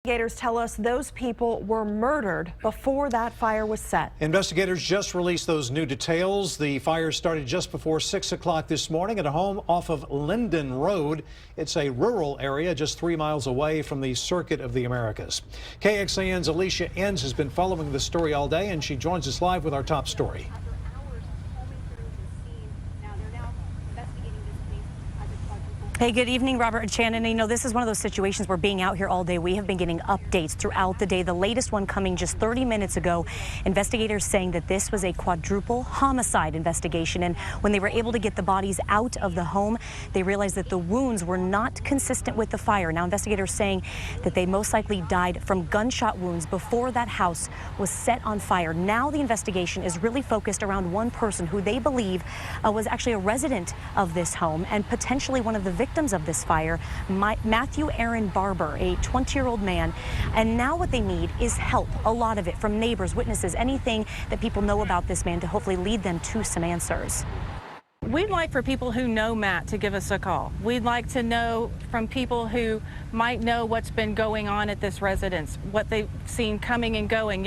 Investigators tell us those people were murdered before that fire was set. Investigators just released those new details. The fire started just before 6 o'clock this morning at a home off of Linden Road. It's a rural area just 3 miles away from the Circuit of the Americas. KXAN's Alicia Enns has been following the story all day, and she joins us live with our top story. Hey, good evening, Robert and Shannon. You know, this is one of those situations where being out here all day, we have been getting updates throughout the day. The latest one coming just 30 minutes ago. Investigators saying that this was a quadruple homicide investigation. And when they were able to get the bodies out of the home, they realized that the wounds were not consistent with the fire. Now, investigators saying that they most likely died from gunshot wounds before that house was set on fire. Now the investigation is really focused around one person who they believe was actually a resident of this home and potentially one of the victims of this fire, Matthew Aaron Barber, a 20-year-old man. And now what they need is help, a lot of it from neighbors, witnesses, anything that people know about this man to hopefully lead them to some answers. We'd like for people who know Matt to give us a call. We'd like to know from people who might know what's been going on at this residence, what they've seen coming and going.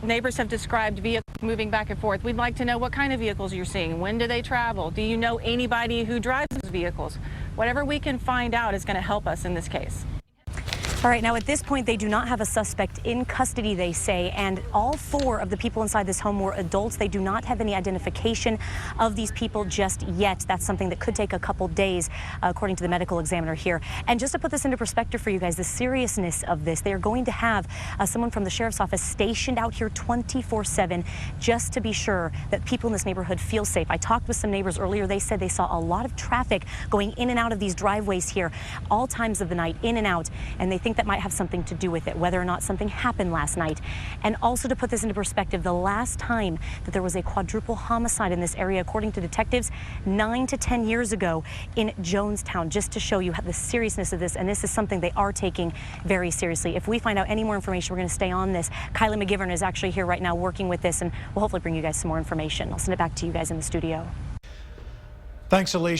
Neighbors have described vehicles moving back and forth. We'd like to know what kind of vehicles you're seeing. When do they travel? Do you know anybody who drives those vehicles? Whatever we can find out is going to help us in this case. All right, now at this point, they do not have a suspect in custody, they say, and all four of the people inside this home were adults. They do not have any identification of these people just yet. That's something that could take a couple days, according to the medical examiner here. And just to put this into perspective for you guys, the seriousness of this, they are going to have someone from the sheriff's office stationed out here 24/7 just to be sure that people in this neighborhood feel safe. I talked with some neighbors earlier. They said they saw a lot of traffic going in and out of these driveways here all times of the night, in and out, and they think that might have something to do with it, whether or not something happened last night. And also to put this into perspective, the last time that there was a quadruple homicide in this area, according to detectives, 9 to 10 years ago in Jonestown, just to show you the seriousness of this. And this is something they are taking very seriously. If we find out any more information, we're going to stay on this. Kylie McGivern is actually here right now working with this, and we'll hopefully bring you guys some more information. I'll send it back to you guys in the studio. Thanks, Alicia.